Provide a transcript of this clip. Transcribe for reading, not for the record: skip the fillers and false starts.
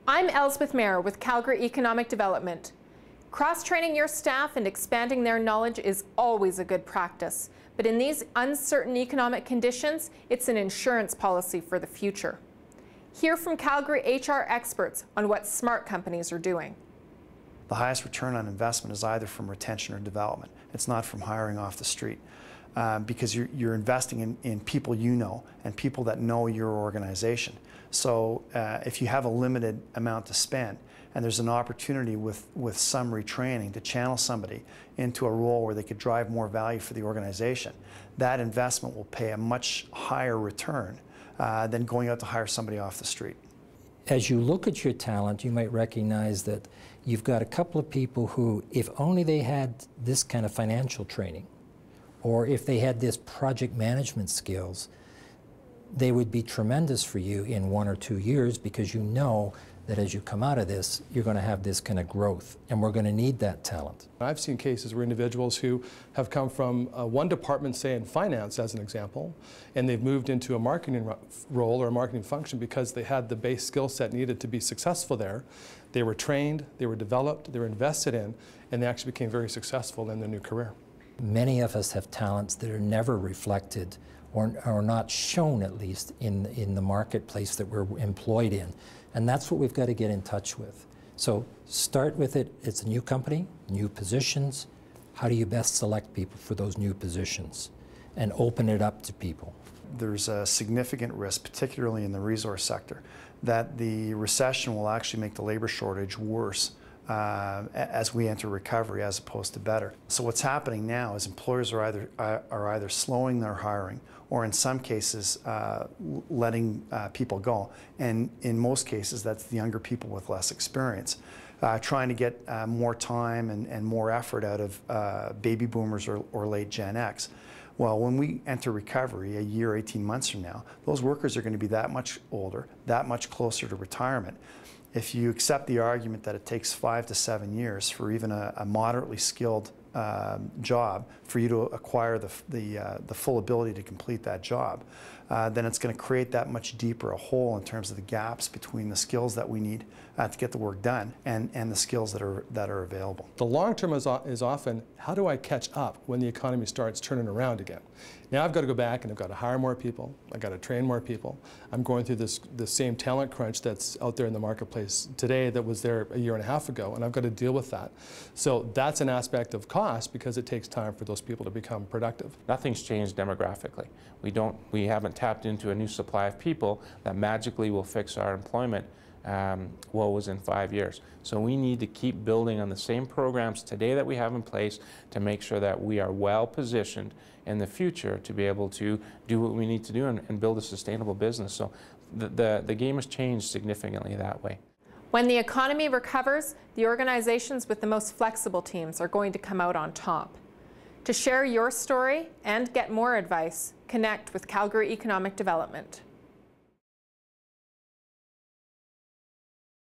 I'm Elsbeth Mayer with Calgary Economic Development. Cross-training your staff and expanding their knowledge is always a good practice, but in these uncertain economic conditions, it's an insurance policy for the future. Hear from Calgary HR experts on what smart companies are doing. The highest return on investment is either from retention or development. It's not from hiring off the street. Because you're investing in people you know and people that know your organization. So if you have a limited amount to spend and there's an opportunity with some retraining to channel somebody into a role where they could drive more value for the organization, that investment will pay a much higher return than going out to hire somebody off the street. As you look at your talent, you might recognize that you've got a couple of people who, if only they had this kind of financial training, or if they had this project management skills, they would be tremendous for you in 1 or 2 years, because you know that as you come out of this, you're going to have this kind of growth, and we're going to need that talent. I've seen cases where individuals who have come from one department, say in finance as an example, and they've moved into a marketing role or a marketing function because they had the base skill set needed to be successful there. They were trained, they were developed, they were invested in, and they actually became very successful in their new career. Many of us have talents that are never reflected or not shown, at least, in the marketplace that we're employed in. And that's what we've got to get in touch with. So start with it. It's a new company, new positions. How do you best select people for those new positions and open it up to people? There's a significant risk, particularly in the resource sector, that the recession will actually make the labor shortage worse as we enter recovery as opposed to better. So what's happening now is employers are either slowing their hiring or in some cases letting people go. And in most cases, that's the younger people with less experience, trying to get more time and more effort out of baby boomers or late Gen X. Well, when we enter recovery a year, 18 months from now, those workers are going to be that much older, that much closer to retirement. If you accept the argument that it takes 5 to 7 years for even a moderately skilled job for you to acquire the full ability to complete that job, then it's going to create that much deeper a hole in terms of the gaps between the skills that we need to get the work done and the skills that are available. The long term is often, how do I catch up when the economy starts turning around again? Now I've got to go back and I've got to hire more people, I've got to train more people. I'm going through the same talent crunch that's out there in the marketplace today that was there a year and a half ago, and I've got to deal with that. So that's an aspect of cost because it takes time for those people to become productive. Nothing's changed demographically. We haven't tapped into a new supply of people that magically will fix our employment woes in 5 years. So we need to keep building on the same programs today that we have in place to make sure that we are well positioned in the future to be able to do what we need to do and build a sustainable business. So the game has changed significantly that way. When the economy recovers, the organizations with the most flexible teams are going to come out on top. To share your story and get more advice, connect with Calgary Economic Development.